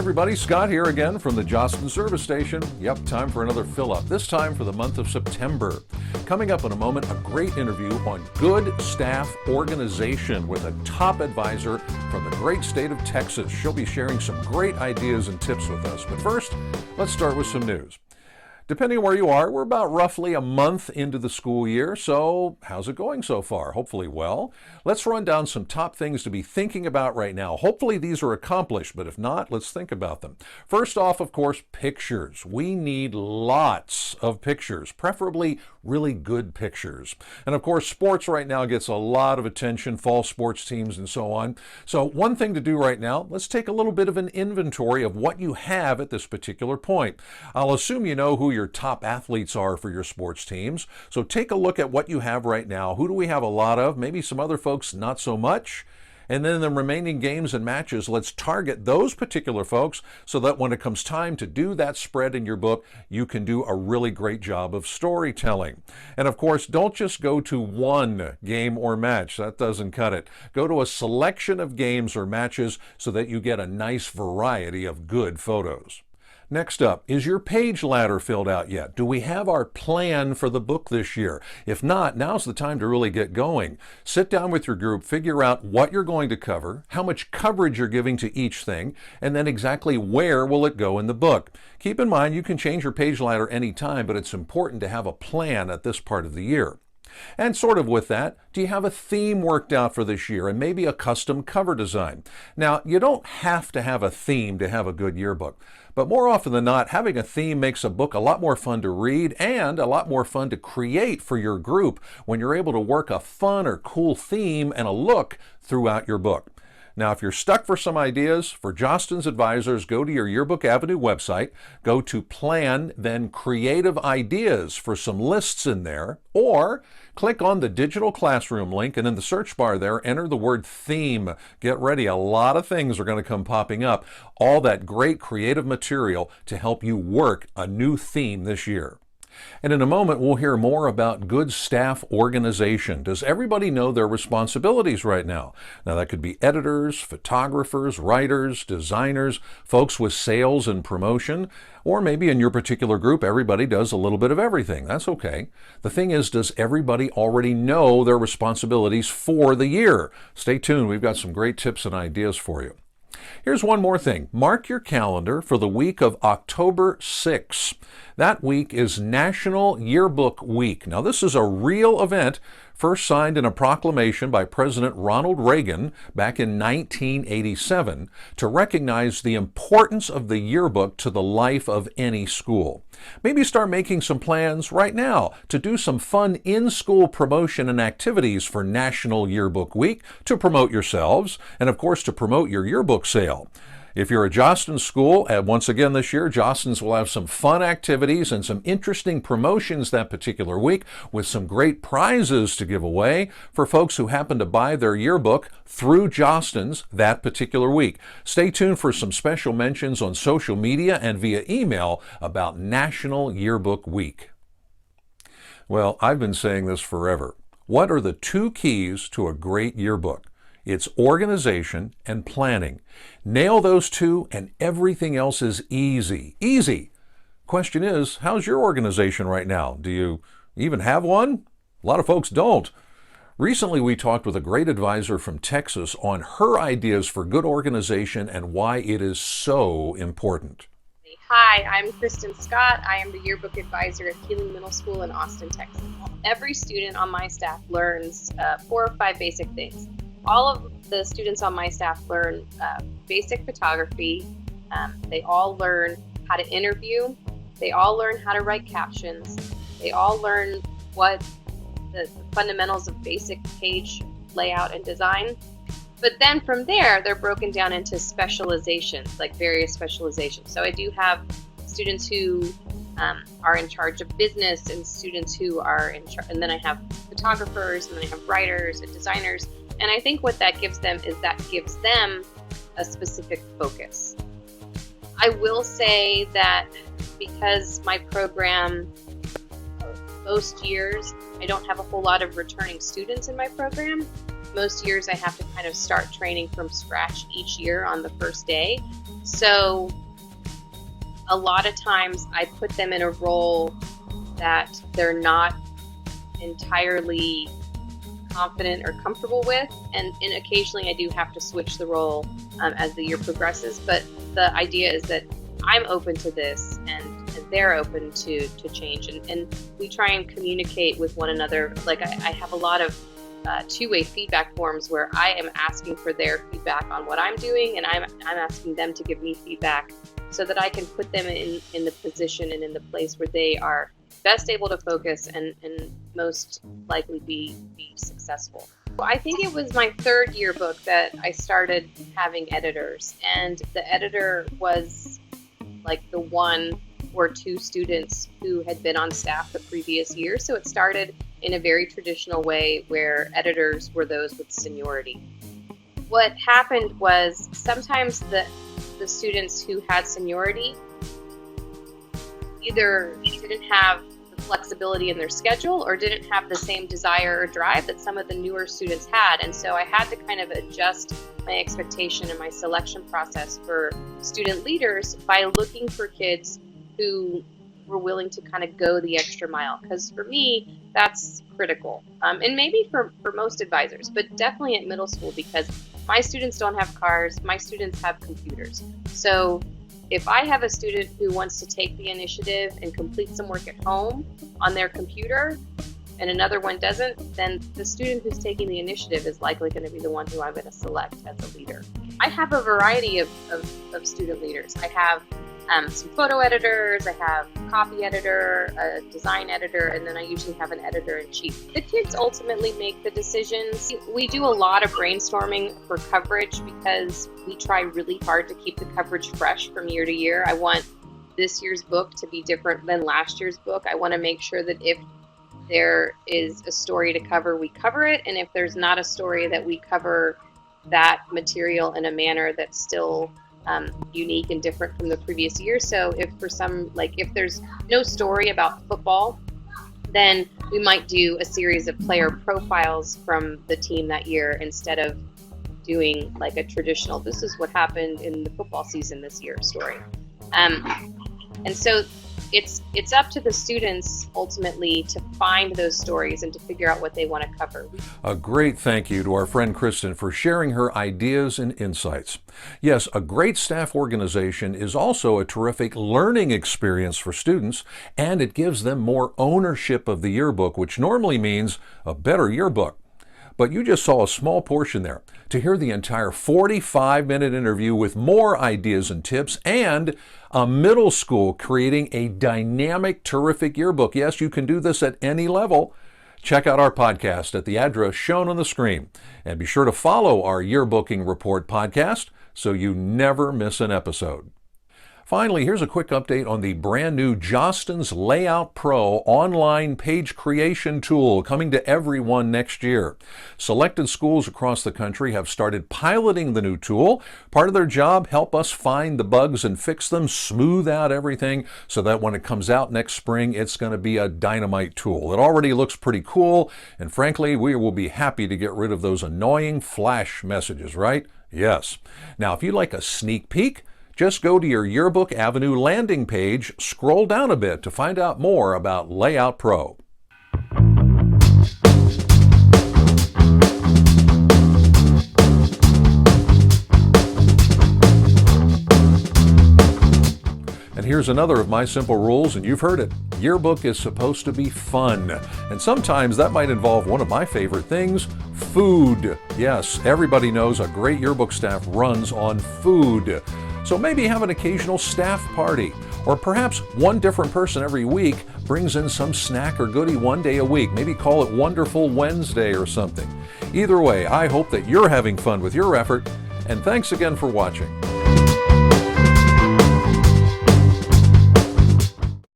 everybody, Scott here again from the Jostens service station. Yep, time for another fill-up, this time for the month of September. Coming up in a moment, a great interview on good staff organization with a top advisor from the great state of Texas. She'll be sharing some great ideas and tips with us. But first, let's start with some news. Depending on where you are, we're about roughly a month into the school year, so how's it going so far? Hopefully well. Let's run down some top things to be thinking about right now. Hopefully these are accomplished, but if not, let's think about them. First off, of course, pictures. We need lots of pictures, preferably really good pictures. And of course, sports right now gets a lot of attention, fall sports teams and so on. So one thing to do right now, let's take a little bit of an inventory of what you have at this particular point. I'll assume you know who your top athletes are for your sports teams. So take a look at what you have right now. Who do we have a lot of? Maybe some other folks not so much. And then in the remaining games and matches, let's target those particular folks so that when it comes time to do that spread in your book, you can do a really great job of storytelling. And of course, don't just go to one game or match. That doesn't cut it. Go to a selection of games or matches so that you get a nice variety of good photos. Next up, is your page ladder filled out yet? Do we have our plan for the book this year? If not, now's the time to really get going. Sit down with your group, figure out what you're going to cover, how much coverage you're giving to each thing, and then exactly where will it go in the book. Keep in mind, you can change your page ladder anytime, but it's important to have a plan at this part of the year. And sort of with that, do you have a theme worked out for this year and maybe a custom cover design? Now, you don't have to have a theme to have a good yearbook, but more often than not, having a theme makes a book a lot more fun to read and a lot more fun to create for your group when you're able to work a fun or cool theme and a look throughout your book. Now, if you're stuck for some ideas, for Jostens advisors, go to your Yearbook Avenue website, go to Plan, then Creative Ideas for some lists in there, or click on the digital classroom link and in the search bar there, enter the word theme. Get ready, a lot of things are going to come popping up. All that great creative material to help you work a new theme this year. And in a moment, we'll hear more about good staff organization. Does everybody know their responsibilities right now? Now, that could be editors, photographers, writers, designers, folks with sales and promotion, or maybe in your particular group, everybody does a little bit of everything. That's okay. The thing is, does everybody already know their responsibilities for the year? Stay tuned. We've got some great tips and ideas for you. Here's one more thing. Mark your calendar for the week of October 6th. That week is National Yearbook Week. Now, this is a real event, first signed in a proclamation by President Ronald Reagan back in 1987 to recognize the importance of the yearbook to the life of any school. Maybe start making some plans right now to do some fun in-school promotion and activities for National Yearbook Week to promote yourselves and, of course, to promote your yearbook sale. If you're a Jostens school, once again this year, Jostens will have some fun activities and some interesting promotions that particular week with some great prizes to give away for folks who happen to buy their yearbook through Jostens that particular week. Stay tuned for some special mentions on social media and via email about National Yearbook Week. Well, I've been saying this forever. What are the two keys to a great yearbook? It's organization and planning. Nail those two and everything else is easy. Easy. Question is, how's your organization right now? Do you even have one? A lot of folks don't. Recently, we talked with a great advisor from Texas on her ideas for good organization and why it is so important. Hi, I'm Kristen Scott. I am the yearbook advisor at Kealing Middle School in Austin, Texas. Every student on my staff learns 4 or 5 basic things. All of the students on my staff learn basic photography. They all learn how to interview. They all learn how to write captions. They all learn what the fundamentals of basic page layout and design. But then from there, they're broken down into specializations, like various specializations. So I do have students who are in charge of business and students who are in charge, and then I have photographers, and then I have writers and designers. And I think what that gives them is that gives them a specific focus. I will say that because my program, most years, I don't have a whole lot of returning students in my program. most years I have to kind of start training from scratch each year on the first day. So a lot of times I put them in a role that they're not entirely confident or comfortable with, and occasionally I do have to switch the role as the year progresses, but the idea is that I'm open to this and they're open to change, and we try and communicate with one another. Like I have a lot of two-way feedback forms where I am asking for their feedback on what I'm doing, and I'm asking them to give me feedback so that I can put them in the position and in the place where they are best able to focus and most likely be successful. I think it was my third yearbook that I started having editors, and the editor was like the one or two students who had been on staff the previous year. So it started in a very traditional way where editors were those with seniority. What happened was sometimes the students who had seniority either didn't have the flexibility in their schedule or didn't have the same desire or drive that some of the newer students had. And so I had to kind of adjust my expectation and my selection process for student leaders by looking for kids who were willing to kind of go the extra mile. Because for me, that's critical. And maybe for most advisors, but definitely at middle school, because my students don't have cars, my students have computers. So if I have a student who wants to take the initiative and complete some work at home on their computer and another one doesn't, then the student who's taking the initiative is likely going to be the one who I'm going to select as a leader. I have a variety of student leaders. I have some photo editors, I have a copy editor, a design editor, and then I usually have an editor-in-chief. The kids ultimately make the decisions. We do a lot of brainstorming for coverage because we try really hard to keep the coverage fresh from year to year. I want this year's book to be different than last year's book. I want to make sure that if there is a story to cover, we cover it, and if there's not a story, that we cover that material in a manner that's still unique and different from the previous year. So if for some, if there's no story about football, then we might do a series of player profiles from the team that year instead of doing like a traditional, this is what happened in the football season this year story. And so it's up to the students ultimately to find those stories and to figure out what they want to cover. A great thank you to our friend Kristen for sharing her ideas and insights. Yes, a great staff organization is also a terrific learning experience for students, and it gives them more ownership of the yearbook, which normally means a better yearbook. But you just saw a small portion there. To hear the entire 45-minute interview with more ideas and tips, and a middle school creating a dynamic, terrific yearbook. Yes, you can do this at any level. Check out our podcast at the address shown on the screen. And be sure to follow our Yearbooking Report podcast so you never miss an episode. Finally, here's a quick update on the brand new Jostens Layout Pro online page creation tool coming to everyone next year. Selected schools across the country have started piloting the new tool. Part of their job, help us find the bugs and fix them, smooth out everything so that when it comes out next spring, it's going to be a dynamite tool. It already looks pretty cool, and frankly, we will be happy to get rid of those annoying flash messages, right? Yes. Now, if you'd like a sneak peek, just go to your Yearbook Avenue landing page, scroll down a bit to find out more about Layout Pro. And here's another of my simple rules, and you've heard it. Yearbook is supposed to be fun. And sometimes that might involve one of my favorite things, food. Yes, everybody knows a great yearbook staff runs on food. So maybe have an occasional staff party, or perhaps one different person every week brings in some snack or goodie one day a week. Maybe call it Wonderful Wednesday or something. Either way, I hope that you're having fun with your effort, and thanks again for watching.